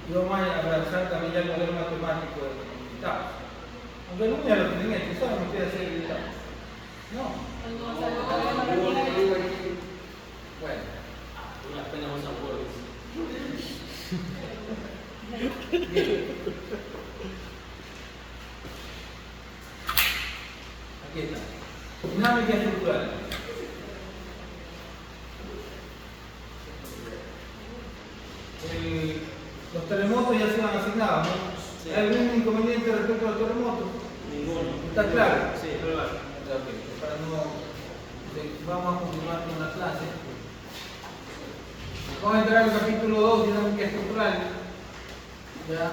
y vamos a abrazar también ya el modelo matemático de los invitados. Aunque algunos ya lo tienen hecho, solamente quiere hacer invitados. No. Bueno. Una pena más acuerdos. Bien. Aquí está. Dinámica estructural. Los terremotos ya se han asignado, ¿no? Sí. ¿Hay algún inconveniente respecto a los terremotos? Ninguno. ¿Está claro? Sí, claro. Ok, para no... Vamos a continuar con la clase. Vamos a entrar al capítulo 2, dinámica estructural. ¿Ya?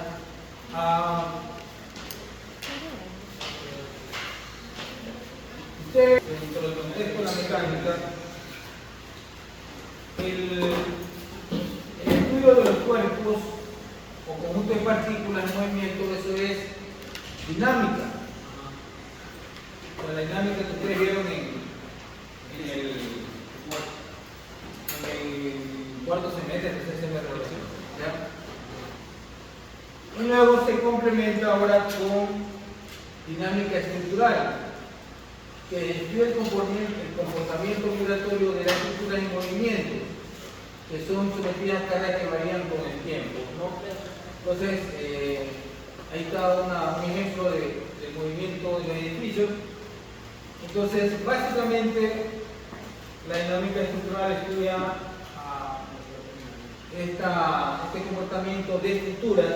Usted, dentro del contexto de la mecánica, el estudio de los cuerpos o conjunto de partículas en movimiento, eso es dinámica. La dinámica que ustedes vieron en el cuarto semestre de CCM de relación. Y luego se complementa ahora con dinámica estructural, que estudia el comportamiento migratorio de las estructuras en movimiento, que son sometidas a cargas que varían con el tiempo, ¿no? Entonces, ahí está un ejemplo del movimiento de los edificios. Entonces, básicamente, la dinámica estructural estudia este comportamiento de estructuras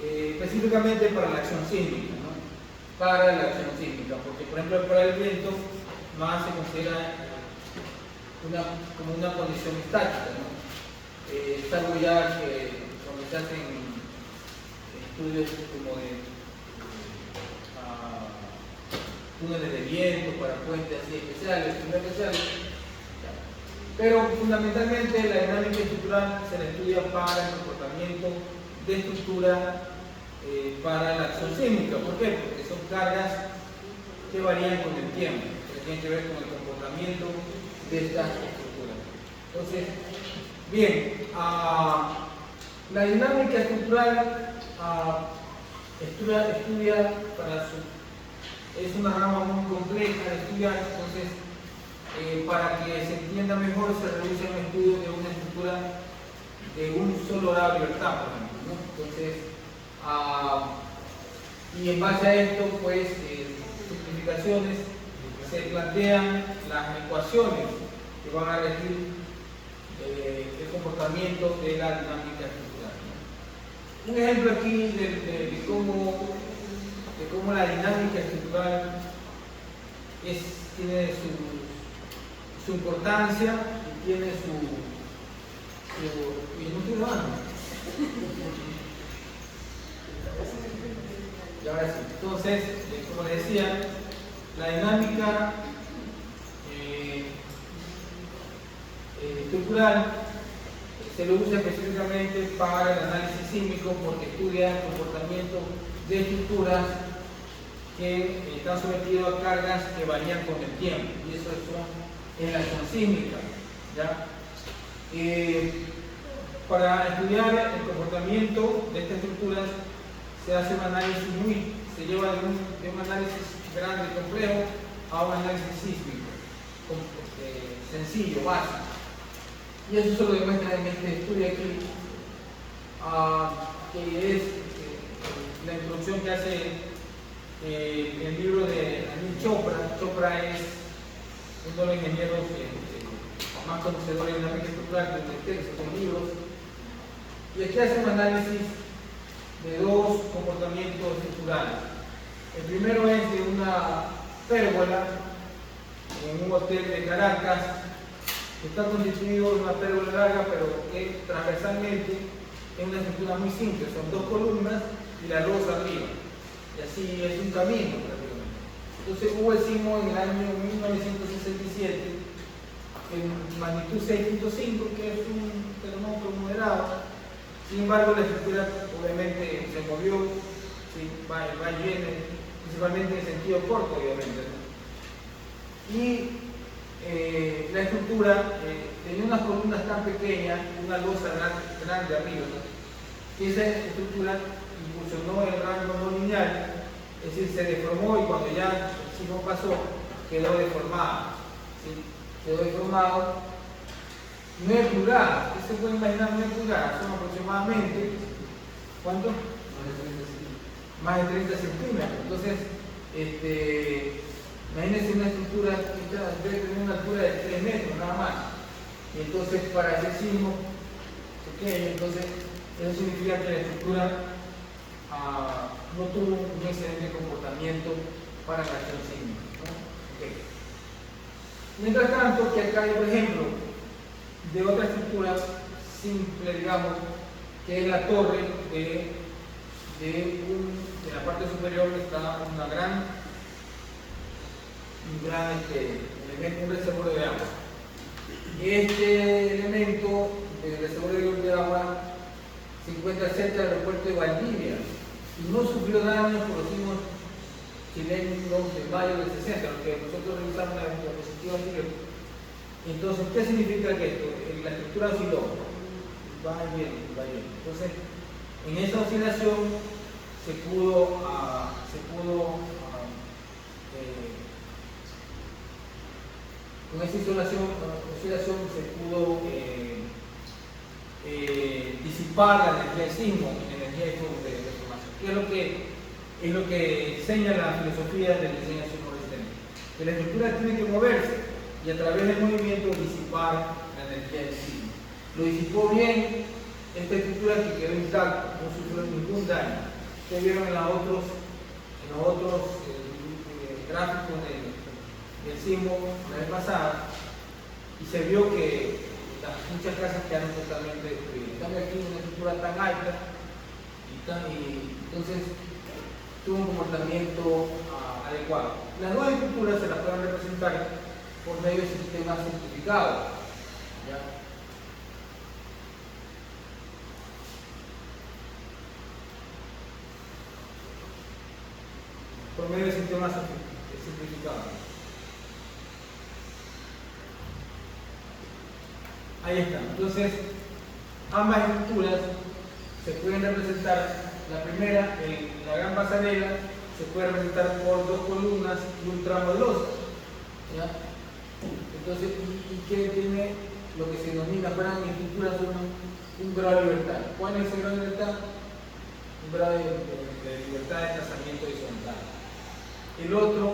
específicamente para la acción sísmica, ¿no? Para la acción sísmica, porque por ejemplo para el viento más se considera como una condición estática, ¿no? Es algo ya que cuando se hacen estudios como de túneles de viento para puentes así especiales, pero fundamentalmente la dinámica estructural se la estudia para el comportamiento de estructura para la acción sísmica. ¿Por qué? Porque son cargas que varían con el tiempo, que tienen que ver con el comportamiento de estas estructuras. Entonces, bien, la dinámica estructural estudia es una rama muy compleja de estudiar, entonces para que se entienda mejor se realiza un estudio de una estructura de un solo grado de libertad, por ejemplo, ¿no? Entonces, y en base a esto, pues, simplificaciones, se plantean las ecuaciones que van a regir el comportamiento de la dinámica estructural, ¿no? Un ejemplo aquí de cómo la dinámica estructural tiene su importancia y tiene y ahora sí. Entonces, como les decía, la dinámica estructural se lo usa específicamente para el análisis sísmico porque estudia el comportamiento de estructuras que están sometidas a cargas que varían con el tiempo, y eso es la acción sísmica, ¿ya? Para estudiar el comportamiento de estas estructuras se hace un análisis se lleva de un análisis grande y complejo a un análisis sísmico sencillo, básico, y eso se lo demuestra en este estudio aquí, que es la introducción que hace el libro de Anil Chopra. Chopra es uno de los ingenieros más conocedores de dinámica estructural, que tiene textos en libros, y aquí hace un análisis de dos comportamientos estructurales. El primero es de una pérgola en un hotel de Caracas, que está constituido de una pérgola larga, pero que transversalmente es una estructura muy simple, son dos columnas y la losa arriba, y así es un camino prácticamente. Entonces hubo el sismo en el año 1967 en magnitud 6.5, que es un terremoto moderado. Sin embargo, la estructura obviamente se movió, ¿sí? va y viene, principalmente en sentido corto, obviamente, ¿no? Y la estructura tenía unas columnas tan pequeñas, una losa grande arriba, ¿no? que esa estructura incursionó en el rango no lineal, es decir, se deformó y cuando ya el sismo pasó, quedó deformado. ¿Sí? Quedó deformado 9 pulgadas. ¿Qué se puede imaginar 9 pulgadas? Son aproximadamente, ¿cuánto? Más de 30 centímetros. Entonces, imagínense una estructura que debe tener una altura de 3 metros nada más. Y entonces para ese sismo pequeño, entonces eso significa que la estructura no tuvo un excelente comportamiento para la acción sísmica, ¿no? Okay. Mientras tanto, que acá hay un ejemplo de otra estructura simple, digamos, que es la torre de la parte superior está un gran elemento, un reservorio de agua. Este elemento del reservorio de agua se encuentra cerca del aeropuerto de Valdivia y no sufrió daños por los sismos chilenos de mayo del 60, lo que nosotros revisamos en la diapositiva anterior. Entonces, ¿qué significa que esto? La estructura osciló, va bien, va bien. Entonces, en esa oscilación con esa oscilación se pudo disipar la energía del sismo en energía de deformación. ¿Qué es lo que enseña la filosofía del diseño sismo resistente? Que la estructura tiene que moverse y a través del movimiento disipar la energía del sismo. Lo disipó bien esta estructura que quedó intacta, no sufrió ningún daño. Ustedes vieron en los otros gráficos del sismo la vez pasada y se vio que muchas casas quedaron totalmente destruidas. En cambio aquí una estructura tan alta y entonces tuvo un comportamiento adecuado. Las dos estructuras se las pueden representar por medio de sistemas simplificados. ¿Ya? Por medio de sistemas simplificados. Ahí está. Entonces, ambas estructuras se pueden representar. La primera, la gran pasarela, se puede representar por dos columnas y un tramo de losa. ¿Ya? Entonces, ¿y qué tiene lo que se denomina para mi estructura? Un grado de libertad. ¿Cuál es ese grado de libertad? Un grado de libertad de trazamiento horizontal. El otro,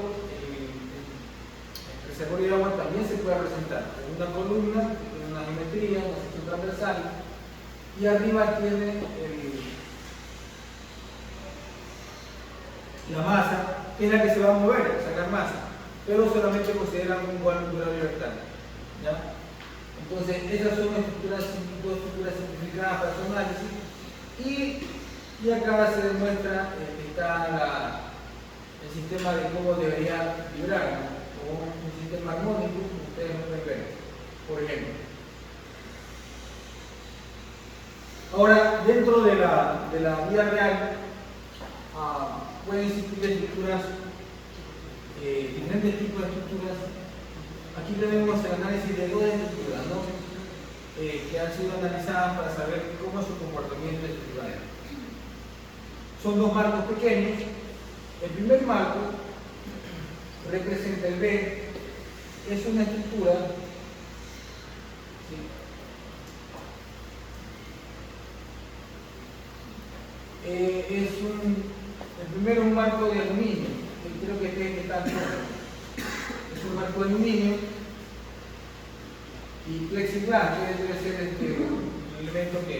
el reservorio de agua, también se puede representar en una columna, en una geometría, una sección transversal, y arriba tiene la masa, que es la que se va a mover, esa gran masa, pero solamente consideran un grado de libertad. ¿Ya? Entonces, esas son dos estructuras simplificadas para su análisis, y acá se demuestra que está el sistema de cómo debería vibrar, ¿no? O un sistema armónico, como ustedes lo pueden ver, por ejemplo. Ahora, dentro de la vida real, pueden existir estructuras, diferentes tipos de estructuras. Aquí tenemos el análisis de dos estructuras, ¿no? Que han sido analizadas para saber cómo es su comportamiento estructural. Son dos marcos pequeños. El primer marco representa el B, es una estructura, ¿sí? El primero es un marco de aluminio, creo que este está aquí. Es un marco de aluminio y plexiglas, que debe ser un elemento que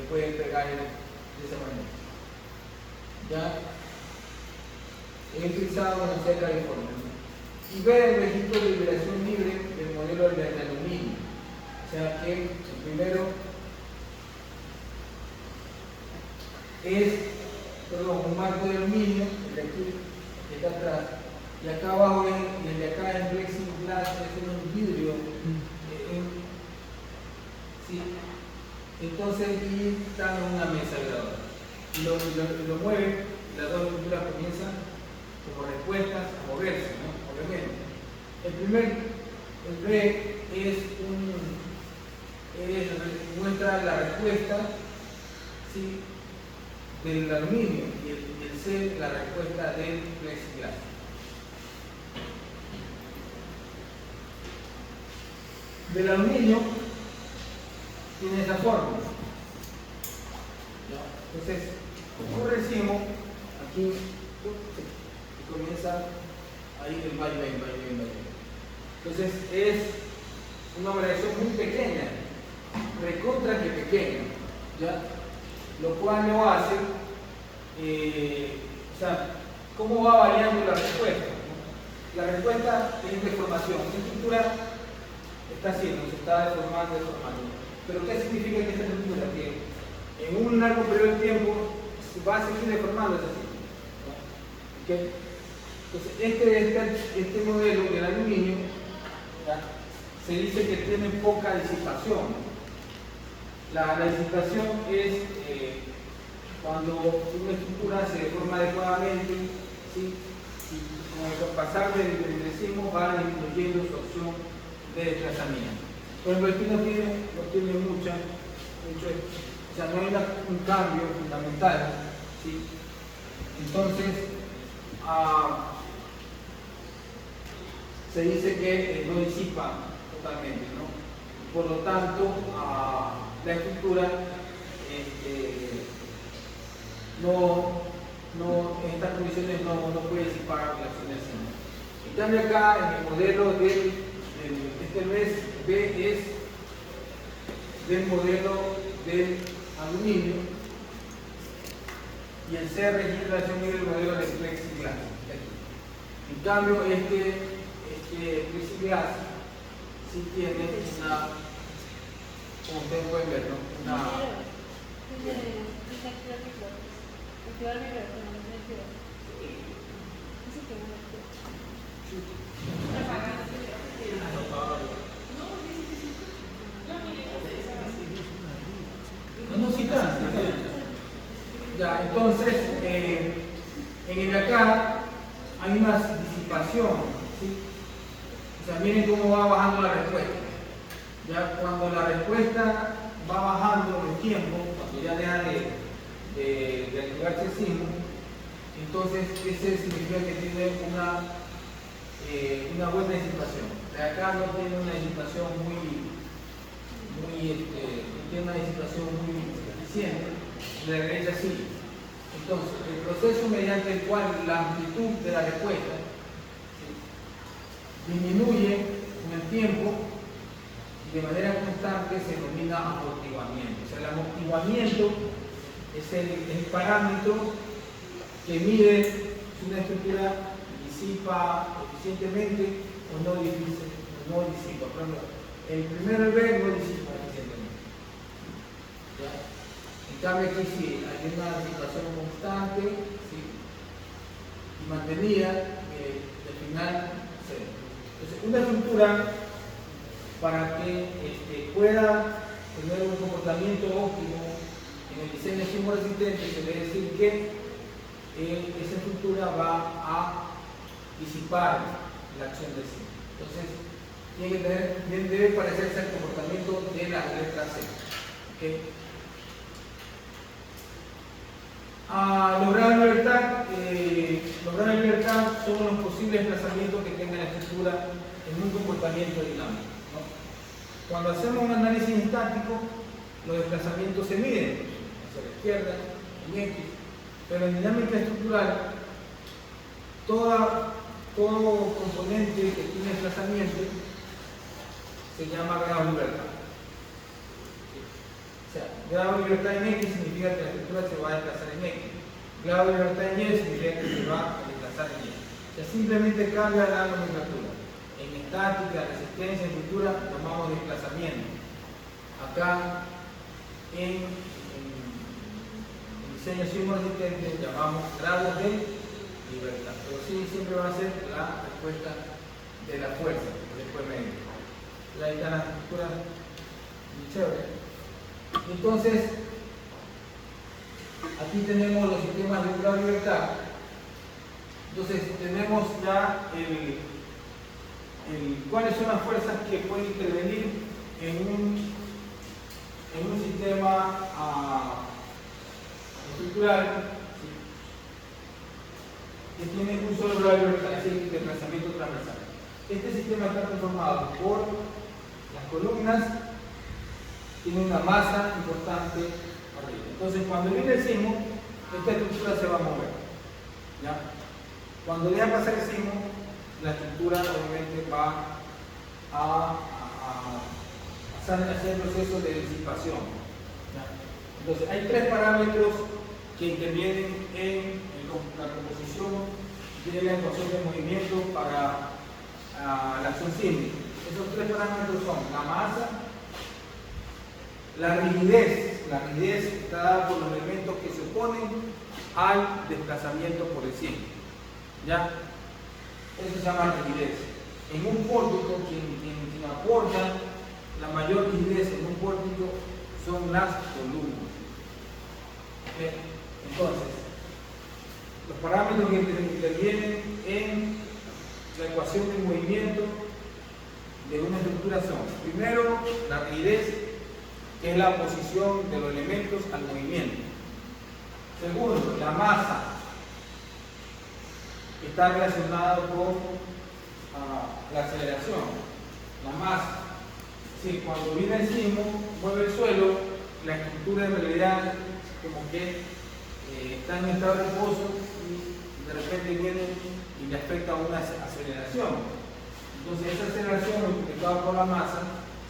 puede pegar de esa manera. ¿Ya? He utilizado en la Universidad de California. Y ver el registro de liberación libre del modelo de aluminio. O sea que el primero es un marco de aluminio, el de aquí, que está atrás, y acá abajo y el de acá es plexiglas, es un vidrio. Sí. Entonces aquí está en una mesa grabadora. Y lo mueve, y las dos estructuras comienzan como respuestas a moverse, ¿no? Obviamente. El B muestra la respuesta ¿sí?, del aluminio y el C la respuesta del plexiglas. Del aluminio tiene esa forma. Entonces, como decimos, aquí y comienza ahí el vaivén. Entonces, es una variación muy pequeña, recontra que pequeña, ¿ya? Lo cual lo hace, o sea, ¿cómo va variando la respuesta? La respuesta es deformación. La estructura está haciendo, se está deformando. Pero ¿qué significa que esta estructura? Que en un largo periodo de tiempo se va a seguir deformando esa estructura. ¿Okay? Entonces, este modelo del aluminio, ¿ya?, se dice que tiene poca disipación. La disipación es cuando una estructura se deforma adecuadamente, ¿sí?, y con el pasar del decimo va disminuyendo su opción de desplazamiento. Por ejemplo, aquí no tiene mucho, o sea, no hay un cambio fundamental, ¿sí? Entonces, se dice que no disipa totalmente, ¿no? Por lo tanto, la estructura en estas condiciones no puede disipar la acción del cine. En cambio acá, en el modelo este B es del modelo del aluminio y el C registra el modelo del plexiglas. En cambio, este plexiglas sí tiene una, como ustedes pueden ver, ¿no?, una... No, sí está. Ya, entonces, en el de acá hay una disipación, ¿sí? O sea, miren cómo va bajando la respuesta. Ya cuando la respuesta va bajando en el tiempo, cuando ya deja de activarse el sismo, entonces ese significa que tiene una buena disipación. De acá no tiene una disipación tiene una disipación muy eficiente, de la derecha sí. Entonces, el proceso mediante el cual la amplitud de la respuesta, ¿sí?, disminuye con el tiempo y de manera constante se denomina amortiguamiento. O sea, el amortiguamiento es el parámetro que mide si una estructura disipa eficientemente o no disipa. Por ejemplo, el primero, el B, no disipa eficientemente. ¿Ya? En cambio aquí sí, hay una disipación constante, ¿sí?, y mantenida, al final cero. Entonces, una estructura, para que pueda tener un comportamiento óptimo en el diseño sismo-resistente, se debe decir que esa estructura va a disipar la acción del sismo. Entonces, debe parecerse al comportamiento de la letra C. ¿Okay? Lograr la libertad son los posibles desplazamientos que tenga la estructura en un comportamiento dinámico, ¿no? Cuando hacemos un análisis estático, los desplazamientos se miden hacia la izquierda, en X, pero en dinámica estructural, todo componente que tiene desplazamiento se llama grado de libertad. O sea, grado de libertad en X significa que la estructura se va a desplazar en X. Grado de libertad en Y significa que se va a desplazar en Y. O sea, simplemente cambia la nomenclatura. En estática, resistencia, estructura, llamamos desplazamiento. Acá, en diseño sismo-resistente, llamamos grados de libertad. Pero sí, siempre va a ser la respuesta de la fuerza, después medio. Ahí están las estructuras muy chéveres. Entonces, aquí tenemos los sistemas de grado de libertad. Entonces, tenemos ya cuáles son las fuerzas que pueden intervenir en un sistema estructural, ¿sí?, que tiene un solo grado de libertad, es el desplazamiento transversal. Este sistema está conformado por las columnas, tiene una masa importante arriba. Entonces, cuando viene el sismo, esta estructura se va a mover, ¿ya? Cuando deja pasar el sismo, la estructura obviamente va a hacer el proceso de disipación, ¿ya? Entonces, hay tres parámetros que intervienen en la composición de la ecuación de movimiento para la acción sísmica. Esos tres parámetros son la masa, la rigidez está dada por los elementos que se oponen al desplazamiento por el sismo, ¿ya? Eso se llama rigidez. En un pórtico, quien aporta la mayor rigidez en un pórtico son las columnas. ¿Okay? Entonces, los parámetros que intervienen en la ecuación de movimiento de una estructura son, primero, la rigidez, que es la oposición de los elementos al movimiento. Segundo, la masa, que está relacionada con la aceleración. La masa, sí, cuando viene el sismo, mueve el suelo, la estructura en realidad como que está en estado de reposo y de repente viene y le afecta una aceleración. Entonces esa aceleración multiplicada por la masa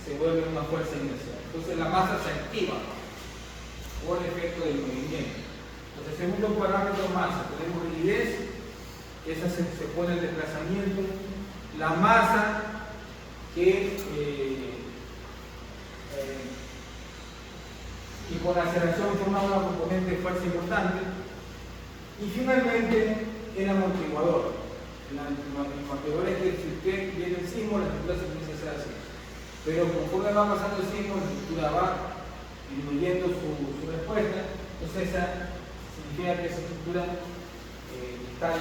se vuelve una fuerza inercial. Entonces la masa se activa por el efecto del movimiento. Entonces, segundo parámetro, masa, tenemos rigidez, esa se pone el desplazamiento, la masa que y con la aceleración forma una componente de fuerza importante, y finalmente el amortiguador. El amortiguador es que si usted viene el sismo, la estructura se empieza a hacer así, pero conforme va pasando el sismo, la estructura va disminuyendo su respuesta. Entonces esa significa que esa estructura está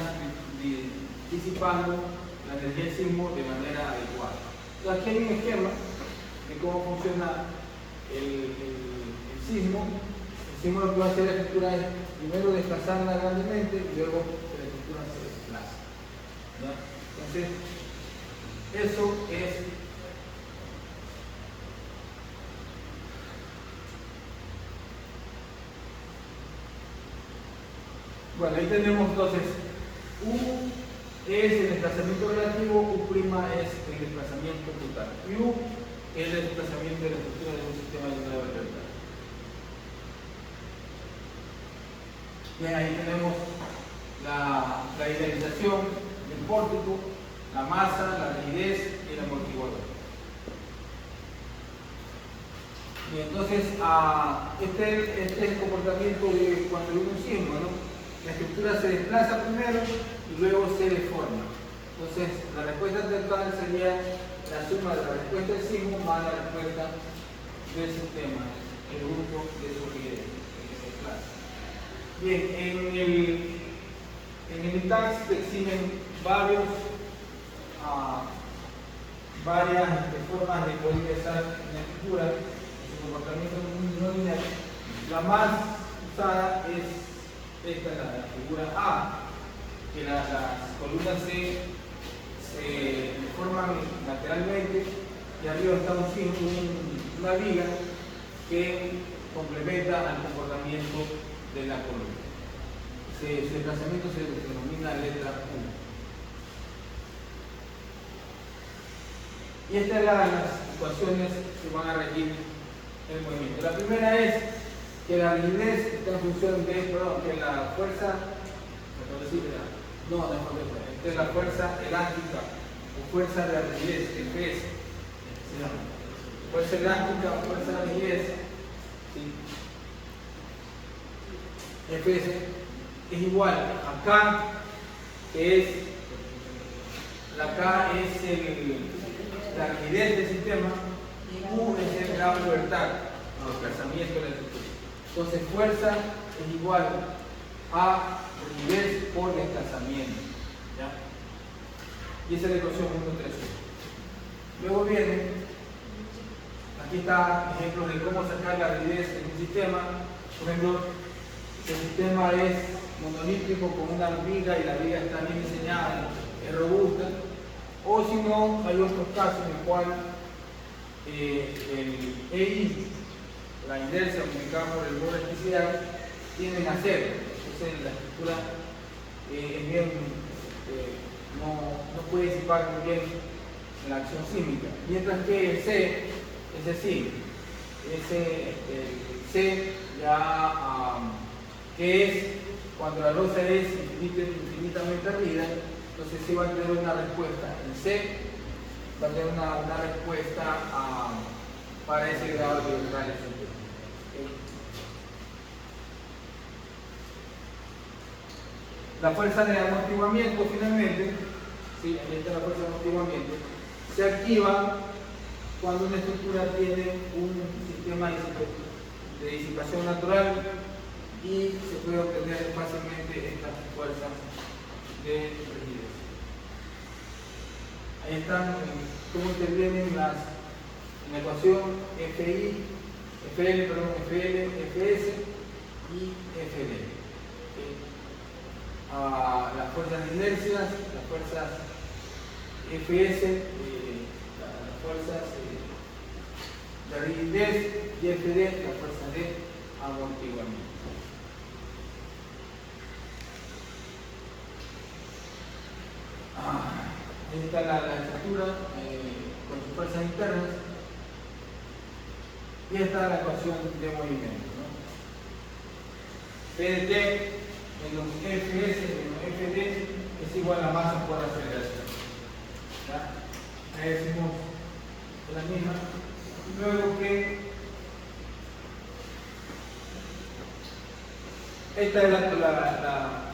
disipando la energía del sismo de manera adecuada. Entonces aquí hay un esquema de cómo funciona el sismo. El sismo lo que va a hacer la estructura es primero desplazarla grandemente y luego que la estructura se desplaza, ¿ya? Entonces eso es bueno, ahí tenemos entonces U es el desplazamiento relativo, U' es el desplazamiento total y U es el desplazamiento de la estructura de un sistema de grado de libertad. Bien, ahí tenemos la idealización del pórtico, la masa, la rigidez y el amortiguador. Bien, entonces este es el comportamiento de cuando hay un sismo, ¿no? La estructura se desplaza primero y luego se deforma. Entonces la respuesta total sería la suma de la respuesta del sismo más la respuesta del sistema, el grupo de su rigidez que se desplaza. Bien, en el ITAX se exhiben varias formas de poder ingresar en la estructura, en su comportamiento no lineal. La más usada es esta, la figura A, que las columnas se forman lateralmente y arriba está una viga que complementa al comportamiento de la columna. Su desplazamiento se denomina letra U. Y estas son las ecuaciones que van a regir el movimiento. La primera es que la rigidez está en función de, que la fuerza, es la fuerza elástica o fuerza de la rigidez, Fs, se llama. Fuerza elástica o fuerza de la rigidez, ¿sí? Fs es igual a K, que es la K es la rigidez del sistema, y U es el grado de libertad, el desplazamiento de la estructura. Entonces fuerza es igual a rigidez por desplazamiento, ¿ya? Y esa es la ecuación 1.3. Luego viene, aquí está ejemplos de cómo sacar la rigidez en un sistema. Por ejemplo, si el sistema es monolítico con una viga y la viga está bien diseñada, es robusta, o si no, hay otros casos en el cual el EI, la inercia comunicada por el borde especial, tienden a cero. Entonces la estructura es bien, no puede disipar muy bien la acción sísmica. Mientras que el C, es decir, el C ya que es cuando la losa es infinitamente rígida, entonces sí va a tener una respuesta. El C va a tener una respuesta para ese grado de libertad. La fuerza de amortiguamiento finalmente, ¿sí? Ahí está la fuerza de amortiguamiento, se activa cuando una estructura tiene un sistema de disipación natural y se puede obtener fácilmente estas fuerzas de rigidez. Ahí están cómo intervienen en la ecuación FI, FL, FS y FD. Las fuerzas de inercia, las fuerzas FS, las fuerzas de rigidez y FD, las fuerzas de amortiguamiento. Ahí está la estructura con sus fuerzas internas y esta es la ecuación de movimiento, ¿no? PDT menos Fs menos Fd es igual a masa por aceleración. ¿Ya? Ahí decimos la misma. Luego que esta es la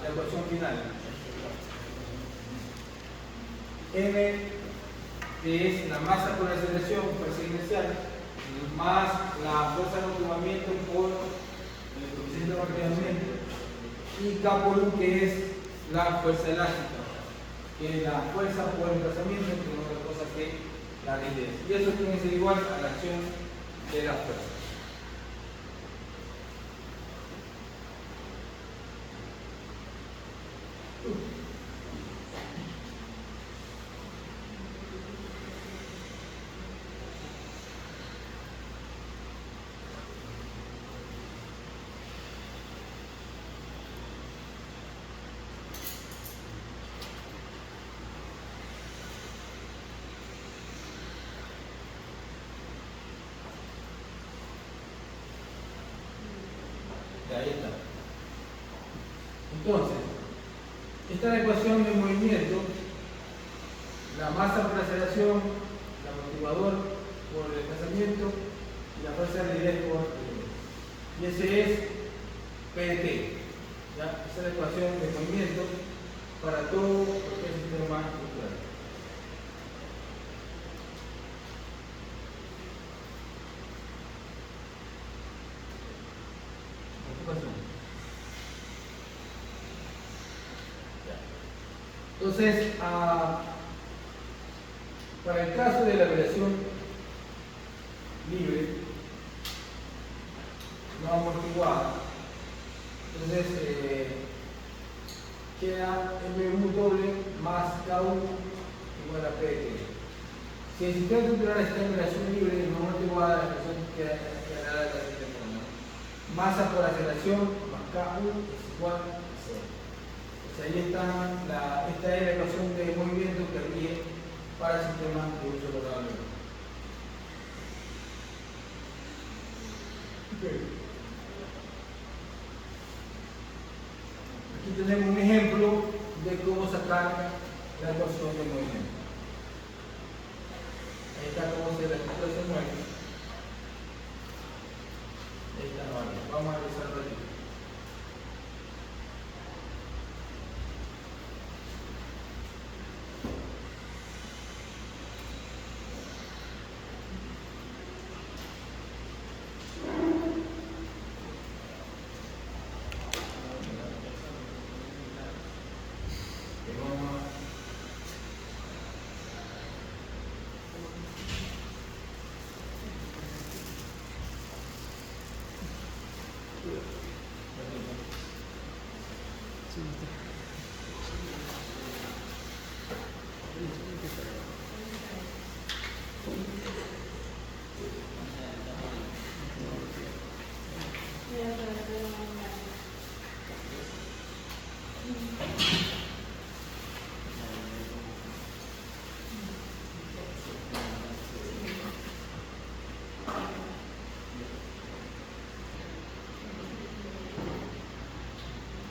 ecuación final. M, que es la masa por aceleración, fuerza inercial, más la fuerza de amortiguamiento por el coeficiente de amortiguamiento, y K por U, que es la fuerza elástica, que es la fuerza por desplazamiento, que no es otra cosa que la rigidez. Y eso tiene que ser igual a la acción de la fuerza. Ahí está. Entonces, esta es la ecuación de movimiento, la masa por aceleración, el amortiguador por el desplazamiento y la fuerza de rigidez por y ese es PT. ¿Ya? Esa es la ecuación de movimiento para todo cualquier sistema estructural. Entonces, para el caso de la vibración libre, no amortiguada, entonces queda MU doble más KU igual a PT. Si el sistema estructural está en vibración libre no amortiguada, la expresión quedará de la siguiente forma: masa por aceleración más KU es igual a 0. Ahí está esta es la ecuación de movimiento que rige para sistemas de uso local. Aquí tenemos un ejemplo de cómo sacar la ecuación de movimiento. Ahí está cómo la estructura se mueve. Ahí está, vale. Vamos a revisarlo aquí.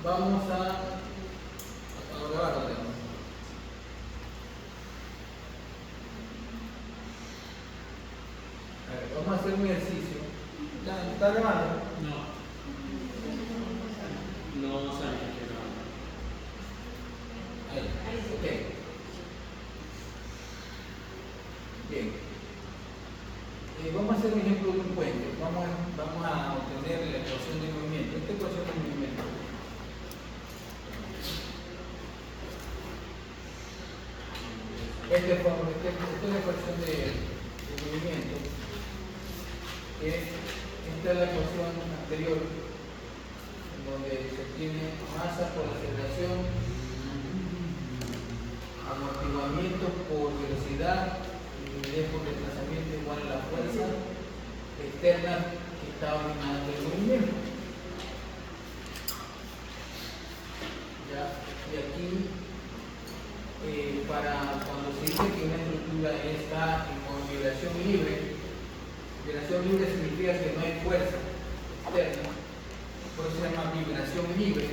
Vamos a grabar otra vez. A ver, vamos a hacer un ejercicio. ¿Está grabando? No. No sale que no. Ahí. Ok. Bien. Vamos a hacer un ejemplo de un puente. Vamos a obtener la ecuación de movimiento. Esta ecuación de movimiento. Esta es la ecuación de movimiento. Esta es la ecuación anterior, en donde se tiene masa por aceleración, amortiguamiento por velocidad y rigidez por desplazamiento igual a la fuerza externa que está originando el movimiento. ¿Ya? Y aquí, para cuando se dice que una estructura está con vibración libre significa que no hay fuerza externa, por eso se llama vibración libre,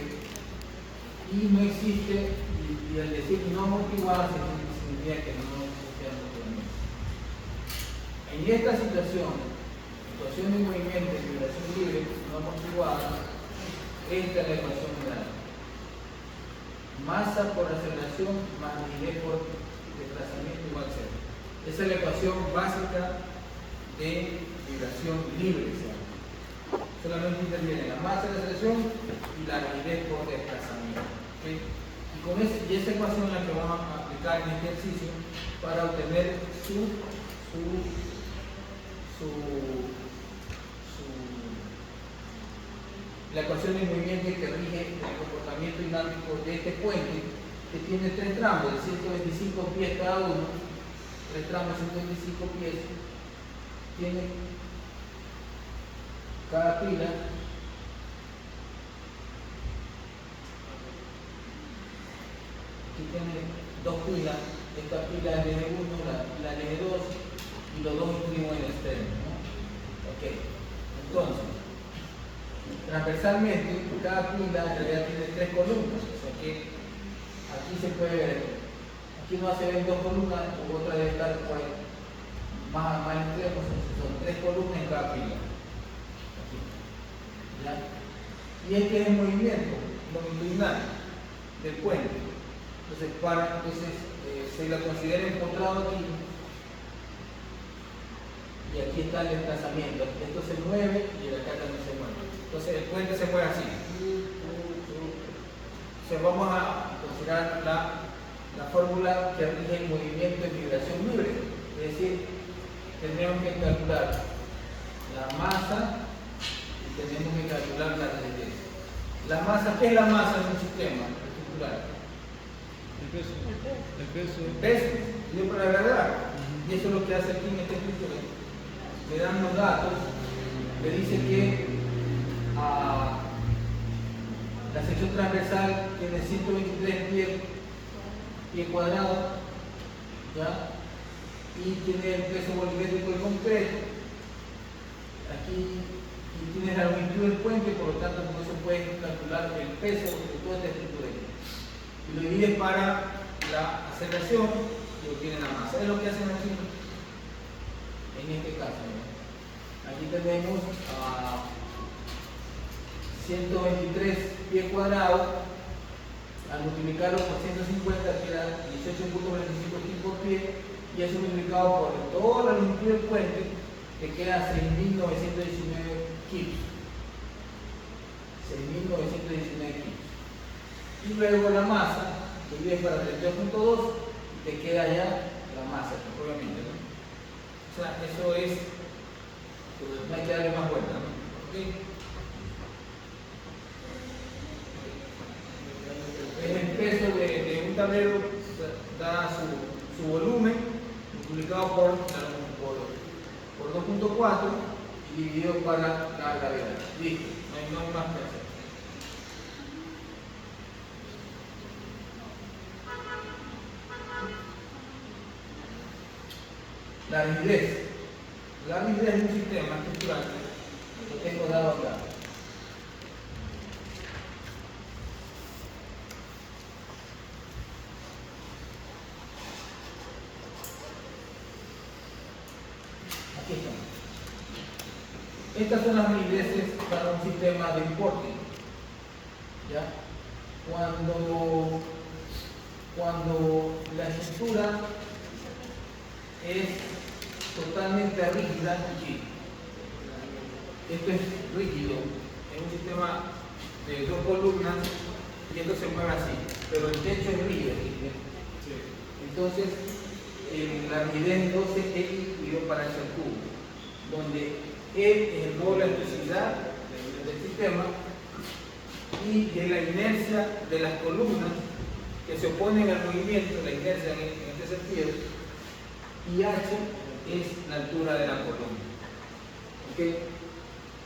y no existe, y al decir no amortiguada significa que no existe amortiguamiento. En esta situación de movimiento de vibración libre no amortiguada, esta es la ecuación general. Masa por aceleración más rigidez por desplazamiento igual a cero. Esa es la ecuación básica de vibración libre. Solamente interviene la masa de aceleración y la rigidez por desplazamiento. ¿Okay? Y esa ecuación es la que vamos a aplicar en este ejercicio para obtener la ecuación de movimiento que rige el comportamiento dinámico de este puente, que tiene tres tramos de 125 pies cada uno, tres tramos de 125 pies, tiene cada pila aquí tiene dos pilas, esta pila es N1, la pila N2 y los dos extremos en el extremo, ¿no? Ok, entonces transversalmente cada pila en realidad tiene tres columnas, o sea que aquí se puede ver, aquí no se ven dos columnas, otra debe estar por ahí, más extremos, son tres columnas en cada pila. Aquí. ¿Ya? Y este es el movimiento longitudinal del puente. Entonces, se lo considera encontrado aquí y aquí está el desplazamiento. Esto se mueve y el acá también se mueve. Entonces el puente se mueve así. Entonces vamos a considerar la fórmula que rige el movimiento de vibración libre. Es decir, tenemos que calcular la masa y tenemos que calcular la rigidez. La masa, ¿qué es la masa de un sistema estructural? El peso. El peso, dio por la gravedad. Y eso es lo que hace aquí en esta escritura. Le dan los datos, le dice que la sección transversal tiene 123 pies cuadrados, ¿ya? Y tiene el peso volumétrico del concreto. Aquí y tienes la longitud del puente, por lo tanto con eso puedes calcular el peso de toda esta estructura. Y lo divides para la aceleración y obtienes la masa. Es lo que hacen aquí en este caso, ¿no? Aquí tenemos 123 pies cuadrados, al multiplicarlo por 150 queda 18.25 por pie, y eso multiplicado por toda la longitud del puente te queda 6.919 kilos. 6.919 kilos. Y luego la masa, divides para 32.2 y te queda ya la masa, obviamente, ¿no? O sea, eso es, no hay que darle más vuelta, ¿no? ¿Okay? tablero da su volumen multiplicado por 2.4 y dividido para la gravedad. Listo, no hay más que hacer. La rigidez. La rigidez es un sistema estructural que tengo dado acá. Aquí están. Estas son las rigideces para un sistema de importe. ¿Ya? Cuando la estructura es totalmente rígida, aquí. Esto es rígido, es un sistema de 2 columnas y esto se mueve así, pero el techo es rígido. Entonces, la rigidez 12 dividido para el cubo, donde E es el modo de la electricidad del sistema y de la inercia de las columnas que se oponen al movimiento, la inercia en este sentido, y H es la altura de la columna. ¿Okay?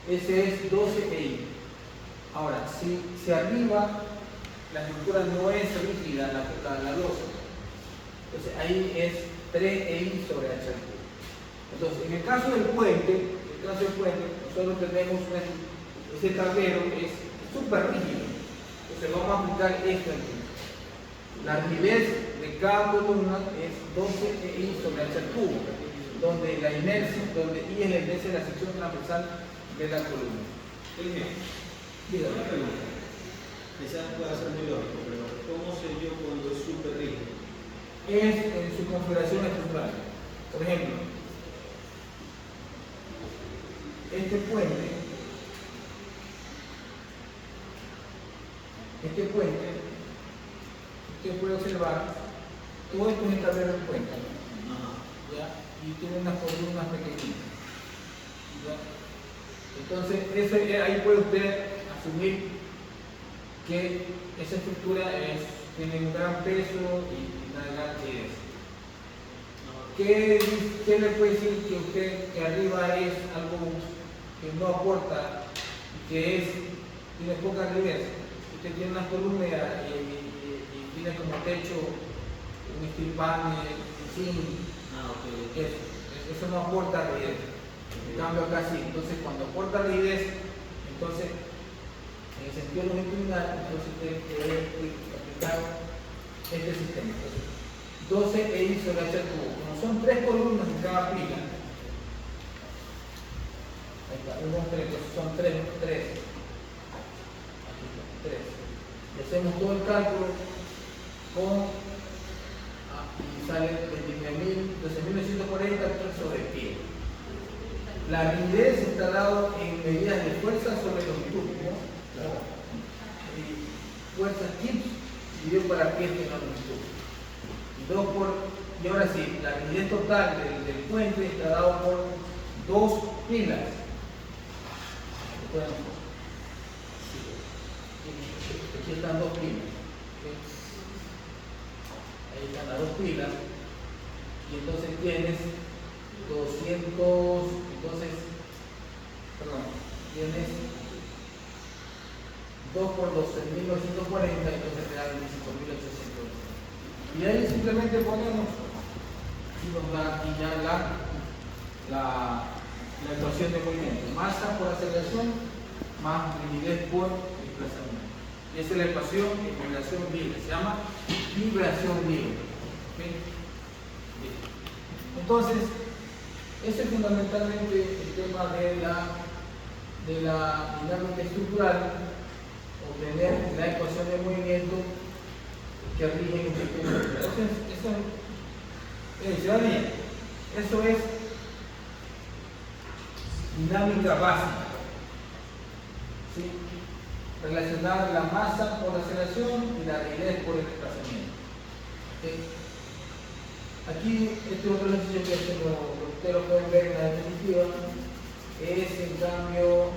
Ese es 12 EI. Ahora, si arriba la estructura no es rígida, la losa, entonces ahí es 3 EI sobre H al cubo. Entonces, en el caso del puente, nosotros tenemos ese tablero es súper rígido. Entonces vamos a aplicar esto aquí. La rigidez de cada columna es 12 EI sobre H al cubo, donde la inercia, donde I es la inercia de la sección transversal de la columna. Dígame una pregunta. Quizás pueda ser muy lógico, pero ¿cómo sé yo cuando es súper rígido? Es en su configuración estructural. Por ejemplo, este puente, usted puede observar, todo esto es el tablero del puente, ¿ya? Y tiene unas columnas pequeñitas, ¿ya? Entonces, ahí puede usted asumir que esa estructura tiene un gran peso y una gran rigidez. ¿Qué le puede decir que arriba es algo que no aporta y que tiene poca rigidez? Usted tiene unas columnas y tiene como techo un steel panel, eso no aporta rigidez. En cambio acá sí. Entonces cuando aporta rigidez, entonces en el sentido longitudinal, entonces usted debe aplicar este sistema. Entonces, 12 EI sobre H al cubo. Como son 3 columnas en cada fila, ahí está, 1, 3, son 3. Aquí está, 3. Y hacemos todo el cálculo y sale 12.940 sobre pie. La rigidez está dado en medidas de fuerza sobre longitud, ¿no? Y fuerza kips dividido para pies en la longitud. Y ahora sí, la rigidez total del puente está dado por 2 pilas. Aquí están 2 pilas. Ahí están las 2 pilas. Y entonces tienes 2 por 12.940, entonces te da 25.800. Y ahí simplemente ponemos, y nos da aquí ya la ecuación de movimiento. Masa por aceleración más rigidez por desplazamiento. Y esa es la ecuación de vibración libre. Se llama vibración libre. ¿Okay? Entonces, ese es fundamentalmente el tema de la dinámica estructural, obtener la ecuación de movimiento que rige un sistema. Eso es dinámica básica. ¿Sí? Relacionar la masa por aceleración y la rigidez por el desplazamiento. ¿Sí? Aquí, este otro ejercicio que ustedes lo pueden ver en la definitiva, es en cambio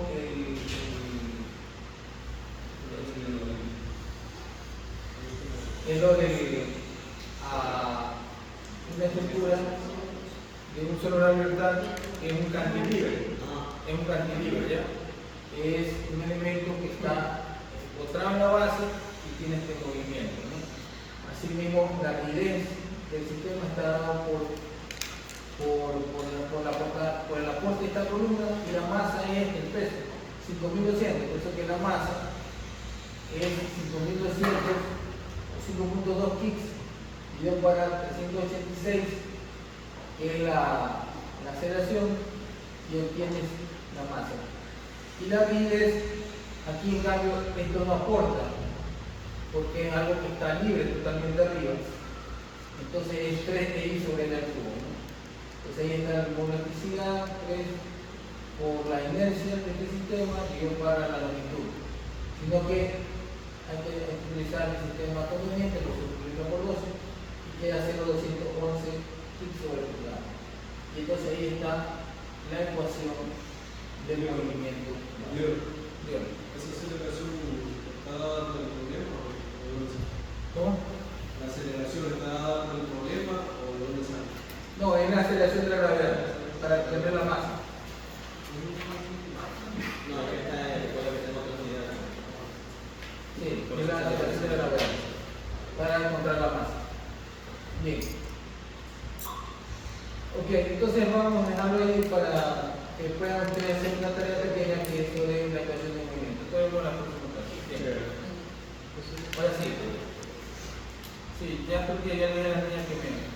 es lo de una estructura de un solo grado de libertad que es un cantilever. Es un cantilever, ¿ya? Es un elemento que está postrado en la base y tiene este movimiento, ¿no? Asimismo, la rigidez del sistema está dado por el aporte de esta columna, y la masa es el peso, 5.200, por eso que la masa es 5.200 o 5.2 kicks dividido para 386, que es la aceleración, y obtienes la masa. Y la rigidez, aquí en cambio, esto no aporta, porque es algo que está libre totalmente arriba. Entonces es 3i sobre el cubo, ¿no? Entonces ahí está la molecular 3 por la inercia de este sistema y para la longitud. Sino que hay que utilizar el sistema conveniente, lo se multiplica por 12 y queda 0,211 kicks sobre el pulgada. Y entonces ahí está la ecuación del movimiento. ¿Esa aceleración está dada por el problema o de dónde sale? ¿Cómo? ¿La aceleración está dada por el problema o de dónde sale? No, es la aceleración de la gravedad, para tener la masa. No, esta es la que tengo que olvidar. Sí, es la aceleración de la gravedad, para encontrar la masa. Bien. Ok, entonces vamos a dejarlo ahí para que puedan ustedes hacer una tarea pequeña que es sobre la ecuación de movimiento. Esto es la próxima clase. Bien. Ahora sí. Sí, ya porque ya le di a las niñas que me